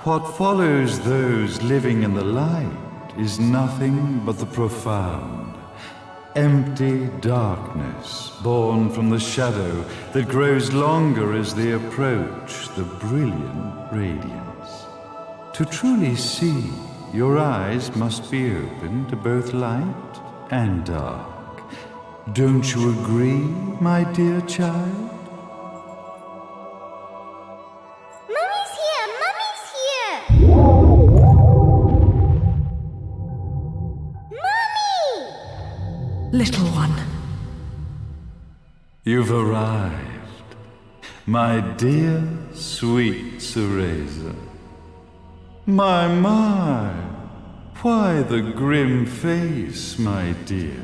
What follows those living in the light is nothing but the profound, empty darkness born from the shadow that grows longer as they approach the brilliant radiance. To truly see, your eyes must be open to both light and dark. Don't you agree, my dear child? Mummy's here! Mummy's here! Mummy! Little one. You've arrived, my dear, sweet Cereza. My, why the grim face, my dear?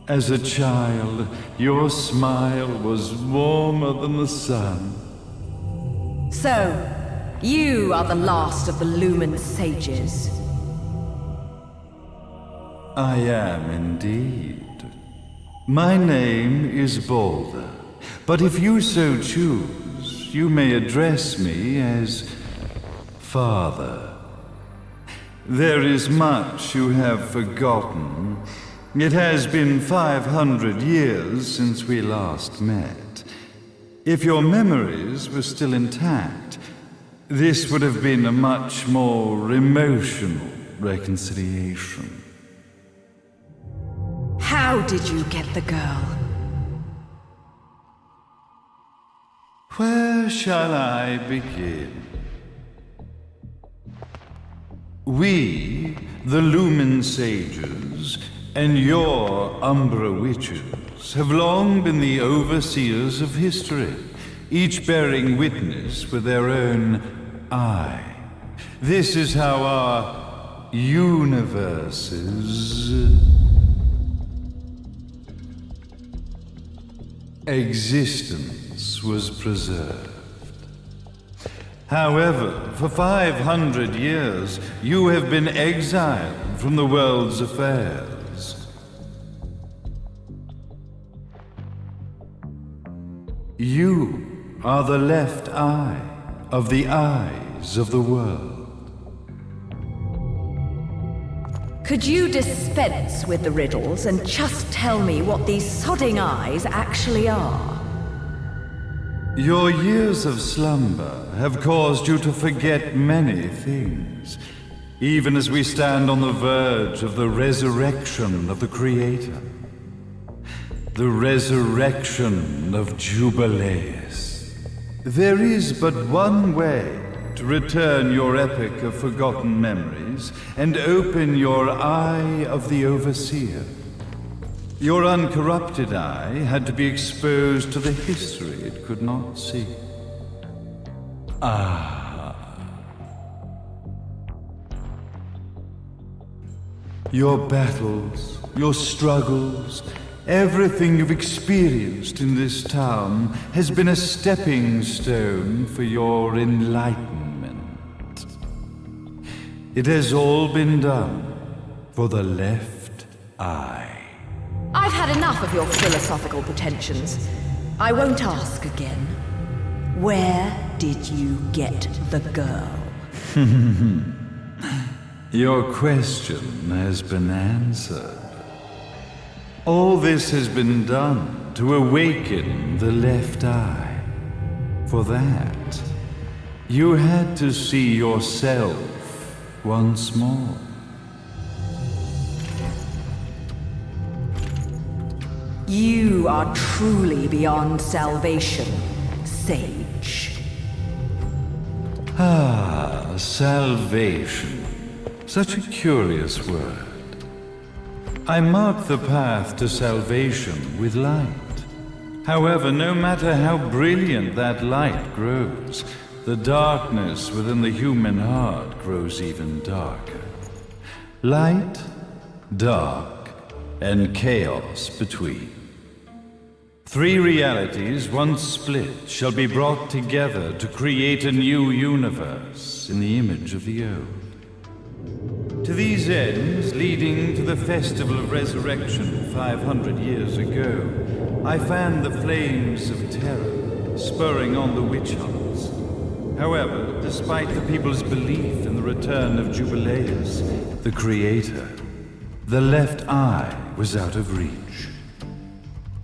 As a child, your smile was warmer than the sun. So, you are the last of the Lumen sages. I am indeed. My name is Balder, but if you so choose, you may address me as Father. There is much you have forgotten. It has been 500 years since we last met. If your memories were still intact, this would have been a much more emotional reconciliation. How did you get the girl? Where shall I begin? We, the Lumen Sages, and your Umbra Witches, have long been the overseers of history, each bearing witness with their own eye. This is how our universe's existence was preserved. However, for 500 years, you have been exiled from the world's affairs. You are the left eye of the eyes of the world. Could you dispense with the riddles and just tell me what these sodding eyes actually are? Your years of slumber have caused you to forget many things, even as we stand on the verge of the resurrection of the Creator. The resurrection of Jubileus. There is but one way to return your epic of forgotten memories and open your eye of the Overseer. Your uncorrupted eye had to be exposed to the history it could not see. Your battles, your struggles, everything you've experienced in this town has been a stepping stone for your enlightenment. It has all been done for the left eye. I've had enough of your philosophical pretensions. I won't ask again. Where did you get the girl? Your question has been answered. All this has been done to awaken the left eye. For that, you had to see yourself once more. You are truly beyond salvation, sage. Salvation. Such a curious word. I mark the path to salvation with light. However, no matter how brilliant that light grows, the darkness within the human heart grows even darker. Light, dark, and chaos between. Three realities, once split, shall be brought together to create a new universe in the image of the old. To these ends, leading to the Festival of Resurrection 500 years ago, I fanned the flames of terror, spurring on the witch hunts. However, despite the people's belief in the return of Jubileus, the creator, the left eye was out of reach.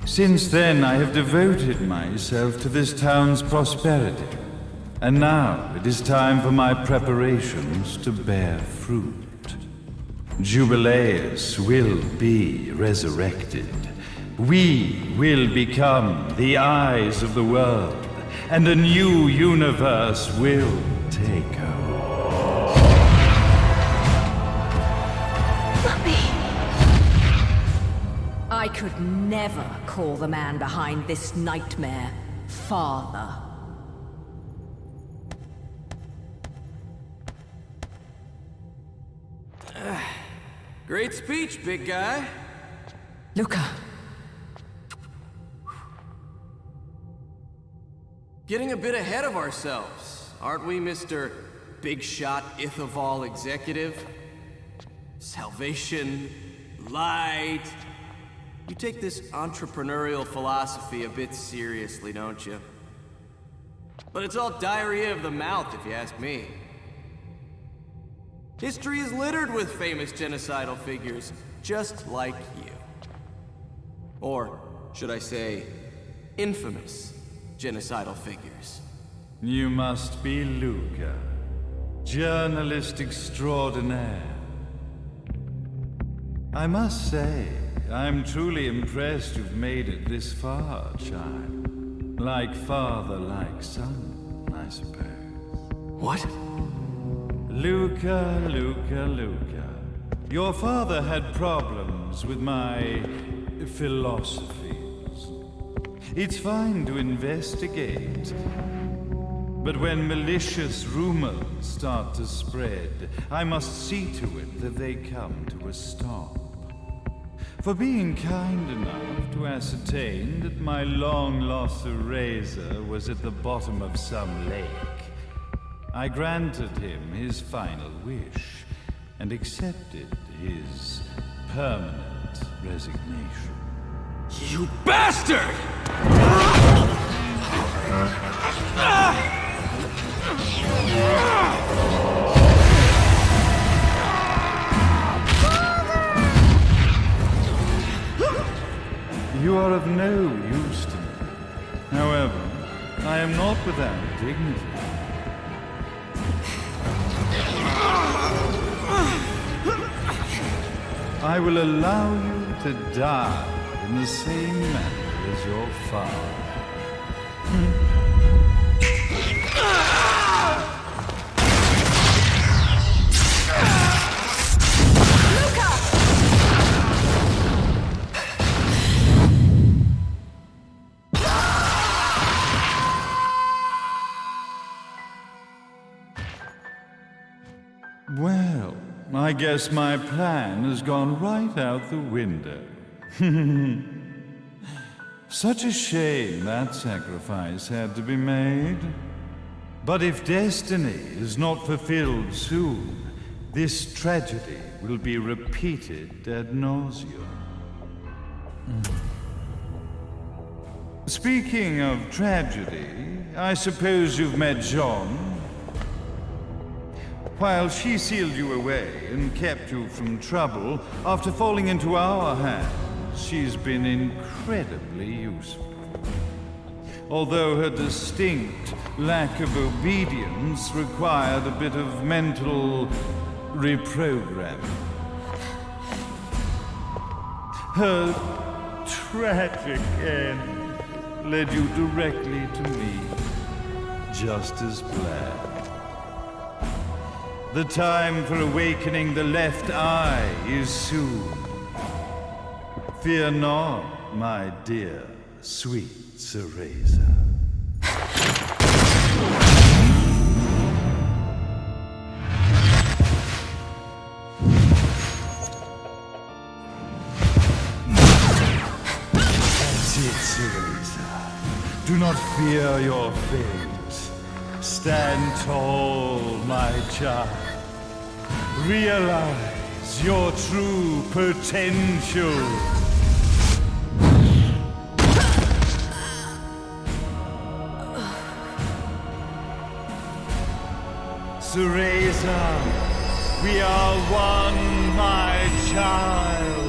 Since then, I have devoted myself to this town's prosperity, and now it is time for my preparations to bear fruit. Jubileus will be resurrected. We will become the eyes of the world, and a new universe will take hold. Mummy! I could never call the man behind this nightmare father. Great speech, big guy. Luca. Getting a bit ahead of ourselves, aren't we, Mr. Big Shot Ithaval Executive? Salvation, light. You take this entrepreneurial philosophy a bit seriously, don't you? But it's all diarrhea of the mouth, if you ask me. History is littered with famous genocidal figures, just like you. Or, should I say, infamous genocidal figures. You must be Luca, journalist extraordinaire. I must say, I'm truly impressed you've made it this far, child. Like father, like son, I suppose. What? Luca. Your father had problems with my philosophies. It's fine to investigate, but when malicious rumors start to spread, I must see to it that they come to a stop. For being kind enough to ascertain that my long-lost eraser was at the bottom of some lake, I granted him his final wish and accepted his permanent resignation. You bastard! You are of no use to me. However, I am not without dignity. I will allow you to die in the same manner as your father. Well, I guess my plan has gone right out the window. Such a shame that sacrifice had to be made. But if destiny is not fulfilled soon, this tragedy will be repeated ad nauseum. Speaking of tragedy, I suppose you've met Jean. While she sealed you away and kept you from trouble, after falling into our hands, she's been incredibly useful. Although her distinct lack of obedience required a bit of mental reprogramming. Her tragic end led you directly to me, just as planned. The time for awakening the left eye is soon. Fear not, my dear, sweet Cereza. That's it, Cereza. Do not fear your fate. Stand tall, my child. Realize your true potential. once a razor. We are one, my child.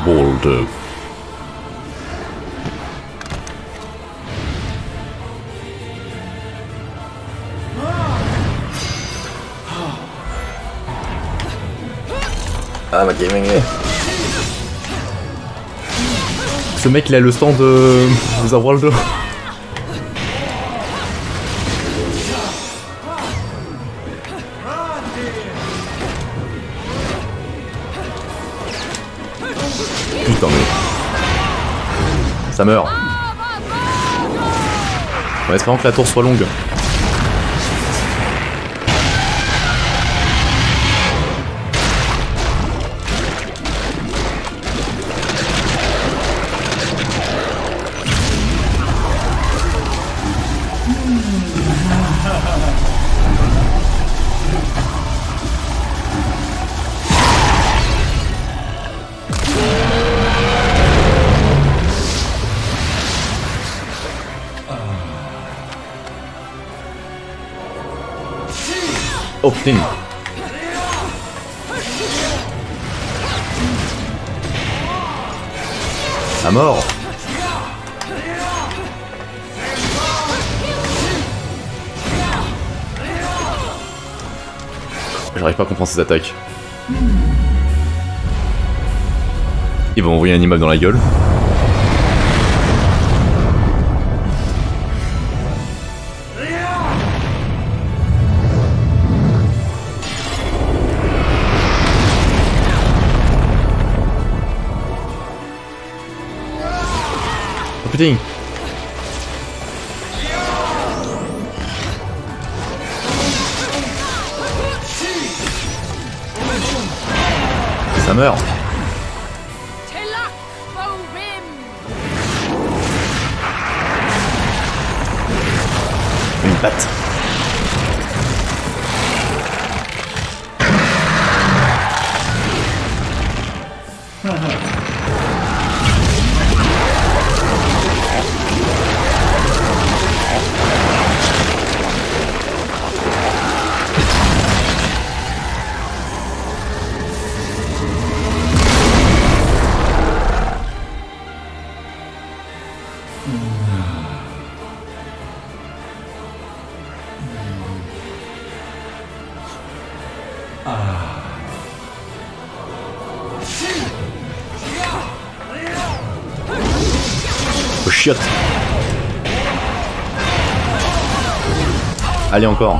Bold. Ah, ma gaming. Ce mec il a le stand de World. Putain mais... Ça meurt. En espérant que la tour soit longue. Oh putain. À mort. J'arrive pas à comprendre ces attaques. Il va m'envoyer un immeuble dans la gueule. Oh putain. Ça meurt. Une patte. Oh chiotte. Allez encore.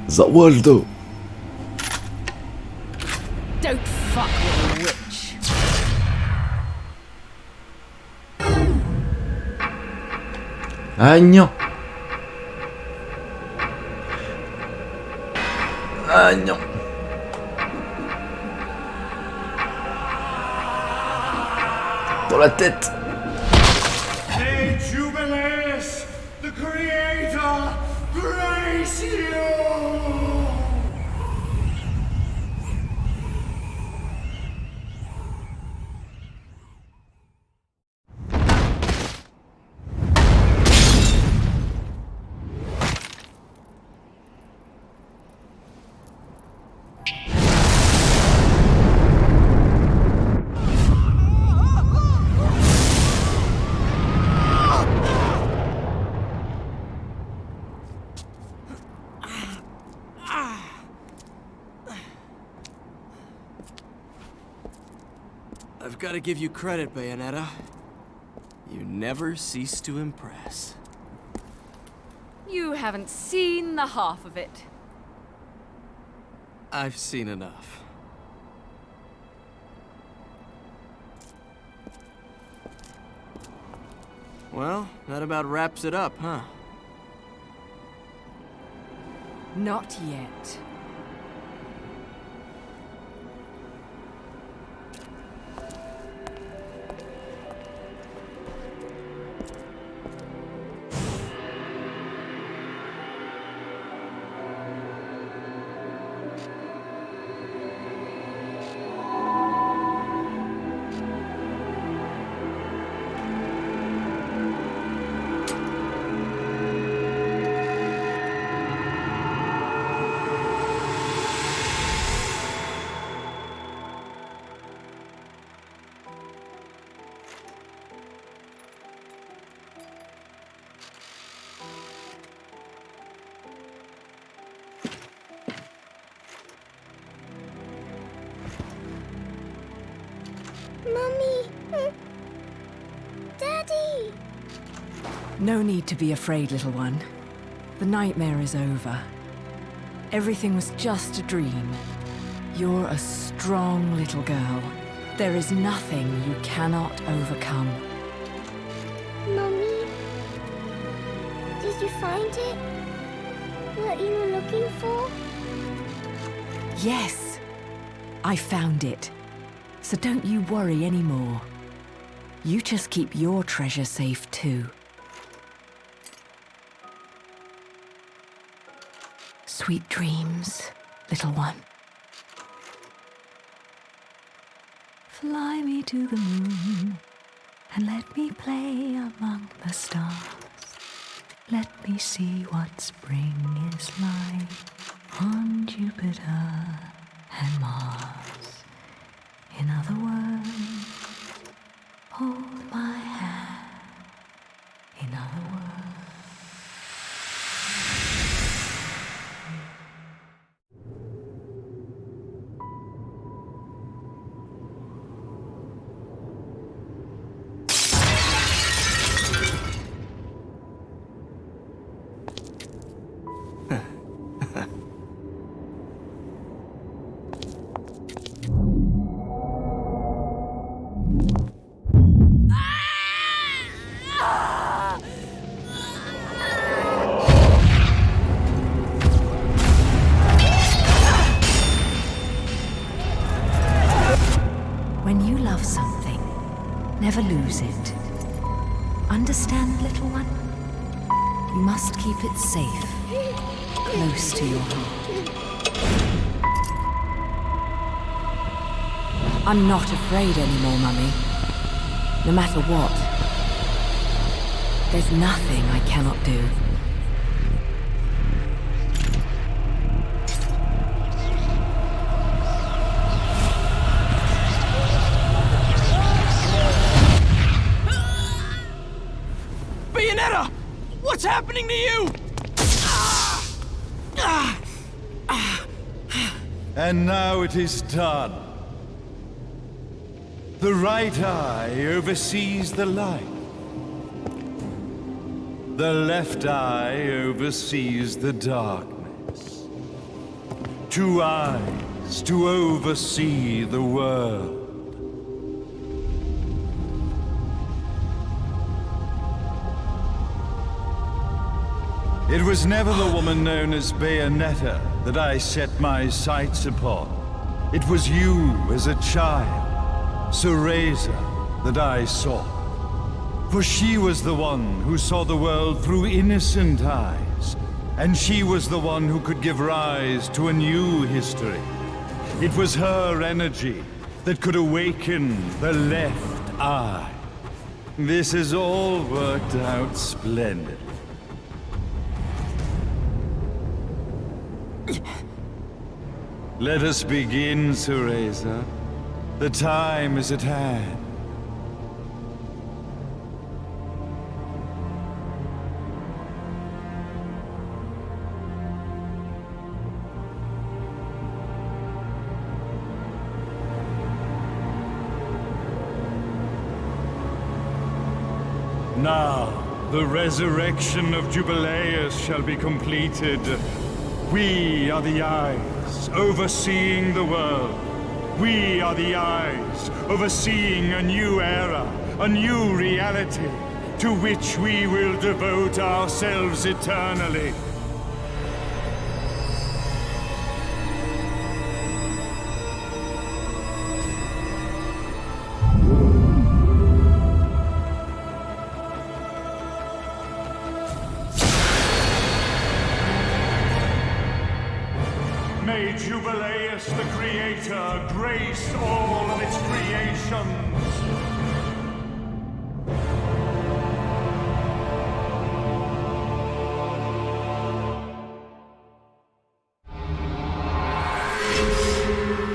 Zawaldo. Don't fuck with a witch. Ah non. Ah non. Dans la tête. Hey, Jubileus, the Creator, grace you! I've got to give you credit, Bayonetta. You never cease to impress. You haven't seen the half of it. I've seen enough. Well, that about wraps it up, huh? Not yet. Mummy! Daddy! No need to be afraid, little one. The nightmare is over. Everything was just a dream. You're a strong little girl. There is nothing you cannot overcome. Mummy? Did you find it? What you were looking for? Yes, I found it. So don't you worry anymore. You just keep your treasure safe too. Sweet dreams, little one. Fly me to the moon and let me play among the stars. Let me see what spring is like on Jupiter and Mars. In other words, hold my hand. In other words. When you love something, never lose it. Understand, little one? You must keep it safe, close to your heart. I'm not afraid anymore, Mummy. No matter what. There's nothing I cannot do. Bayonetta! What's happening to you? And now it is done. The right eye oversees the light. The left eye oversees the darkness. 2 eyes to oversee the world. It was never the woman known as Bayonetta that I set my sights upon. It was you as a child, Cereza, that I sought. For she was the one who saw the world through innocent eyes, and she was the one who could give rise to a new history. It was her energy that could awaken the left eye. This has all worked out splendidly. Let us begin, Cereza. The time is at hand. Now, the resurrection of Jubileus shall be completed. We are the eyes, overseeing the world. We are the eyes, overseeing a new era, a new reality. to which we will devote ourselves eternally. May Jubileus the Creator grace all of its creations.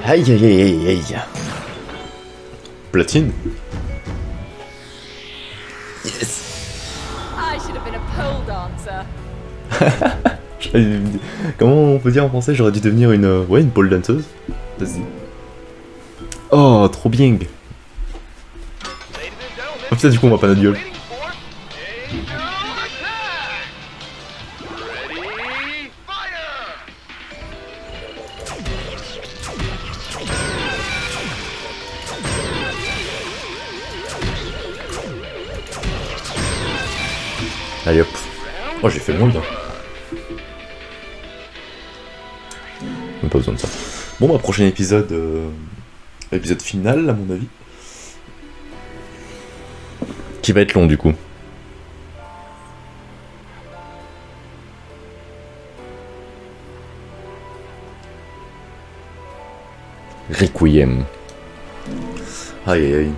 Aïe aïe aïe aïe aïe. Platine. Yes. I should have been a pole dancer. Comment on peut dire en français? J'aurais dû devenir une... Ouais, une pole danseuse. Vas-y. Oh, trop bien. Oh putain, du coup on voit pas notre gueule. Allez hop. Oh, j'ai fait moins bien. Même pas besoin de ça. Bon, bah, prochain épisode... épisode final, à mon avis. Qui va être long, du coup. Requiem. Aïe aïe aïe.